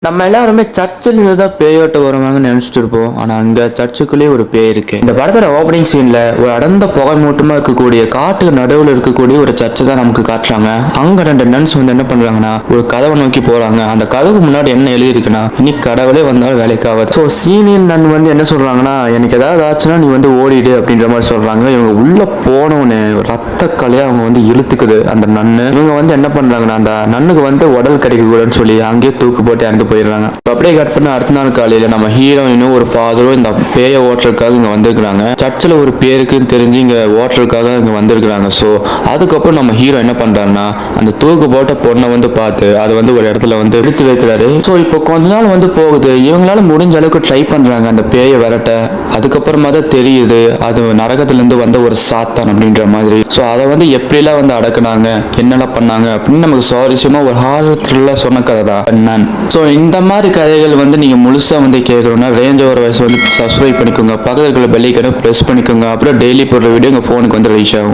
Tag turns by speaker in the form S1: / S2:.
S1: நம்ம எல்லாருமே சர்ச்சில் இருந்து தான் பேயோட்ட வருவாங்கன்னு நினைச்சிட்டு இருப்போம். ஆனா அங்க சர்ச்சுக்குள்ளேயே ஒரு பேய் இருக்கு. இந்த படத்தோட ஓப்பனிங் சீன்ல ஒரு அடர்ந்த புகை மூட்டமா இருக்கக்கூடிய காட்டு நடுவில் இருக்கக்கூடிய ஒரு சர்ச்சை தான் நமக்கு காட்டுறாங்க. அங்க ரெண்டு நன்ஸ் வந்து என்ன பண்றாங்கன்னா ஒரு கதவை நோக்கி போறாங்க. அந்த கதவுக்கு முன்னாடி என்ன எழுதி இருக்குன்னா இனி கடவுளே வந்தாலும் வேலைக்கு ஆகாது. ஸோ சீனியர் நன் வந்து என்ன சொல்றாங்கன்னா எனக்கு ஏதாவது ஆச்சுன்னா நீ வந்து ஓடிடு அப்படின்ற மாதிரி சொல்றாங்க. இவங்க உள்ள போனோன்னு ரத்த கலையா அவங்க வந்து இழுத்துக்குது அந்த நன்னு. இவங்க வந்து என்ன பண்றாங்கன்னா அந்த நன்னுக்கு வந்து உடல் கிடைக்க கூடன்னு சொல்லி அங்கேயே தூக்கு போட்டு இறந்து போயிடுறாங்க. அப்படியே கட் பண்ண அடுத்த நாள் காலையில நம்ம ஹீரோயினும் ஒரு ஃபாதரும் இந்த பேய ஓட்டலுக்காக இங்க வந்திருக்காங்க. சர்ச்சில் ஒரு பேருக்குன்னு தெரிஞ்சு இங்க ஓட்டலுக்காக இங்க வந்திருக்காங்க. ஸோ அதுக்கப்புறம் நம்ம ஹீரோ என்ன பண்றாருன்னா அந்த தூக்கு போட்ட பொண்ணை வந்து பார்த்து அதை வந்து ஒரு இடத்துல வந்து எடுத்து வைக்கிறாரு. ஸோ இப்போ கொஞ்ச நாள் வந்து போகுது. இவங்களால முடிஞ்ச அளவுக்கு ட்ரை பண்றாங்க அந்த பேயை விரட்ட. அதுக்கப்புறமா தான் தெரியுது அது நரகத்திலிருந்து வந்த ஒரு சாத்தான் அப்படின்ற மாதிரி. ஸோ அதை வந்து எப்படிலாம் வந்து அடக்குனாங்க என்னெல்லாம் பண்ணாங்க அப்படின்னு நமக்கு சுவாரஸ்யமா ஒரு ஹாரர் த்ரில்லர் சொன்ன கதை தான். ஸோ இந்த மாதிரி கதைகள் வந்து நீங்க முழுசா வந்து கேட்கணும்னா ரேஞ்ச் ஓவர் வாய்ஸ் வந்து சப்ஸ்கிரைப் பண்ணிக்கோங்க. பக்கத்தில் இருக்கிற பெல் ஐகானை ப்ரெஸ் பண்ணிக்கோங்க. அப்புறம் டெய்லி போடுற வீடியோ உங்க ஃபோனுக்கு வந்து ரீச் ஆகும்.